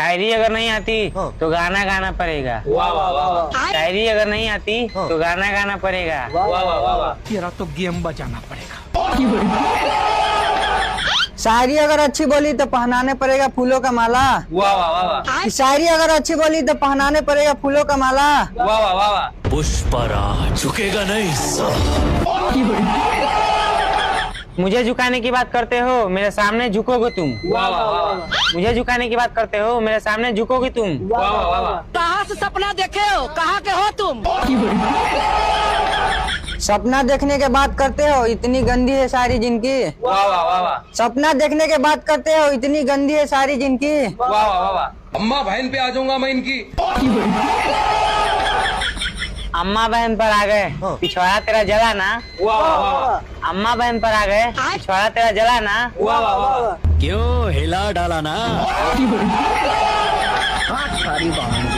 शायरी अगर नहीं आती तो गाना गाना पड़ेगा। वाह वाह वाह वाह शायरी अगर नहीं आती तो गाना गाना पड़ेगा। वाह वाह वाह वाह तेरा तो गेम बजाना पड़ेगा। शायरी अगर अच्छी बोली तो पहनाने पड़ेगा फूलों का माला। वाह वाह वाह वाह शायरी अगर अच्छी बोली तो पहनाने पड़ेगा फूलों का माला। वाह वाह वाह वाह पुष्पराज झुकेगा नहीं मुझे झुकाने की बात करते हो, मेरे सामने झुकोगे तुम। वाह वाह वाह वाह मुझे झुकाने की बात करते हो, मेरे सामने झुकोगे तुम। वाह वाह वाह वाह कहाँ से सपना देखे हो, कहाँ के हो तुम? सपना देखने के बात करते हो, इतनी गंदी है सारी जिनकी। वाह वाह वाह वाह सपना देखने के बात करते हो, इतनी गंदी है सारी जिनकी। वाह वाह वाह वाह अम्मा बहन पे आ जाऊंगा मैं इनकी। अम्मा बहन पर आ गए, पिछवाड़ा तेरा जला ना। वाह वाह वाह अम्मा बहन पर आ गए, पिछवाड़ा तेरा जला ना। वाह वाह वाह क्यों हिला डाला ना। सारी बात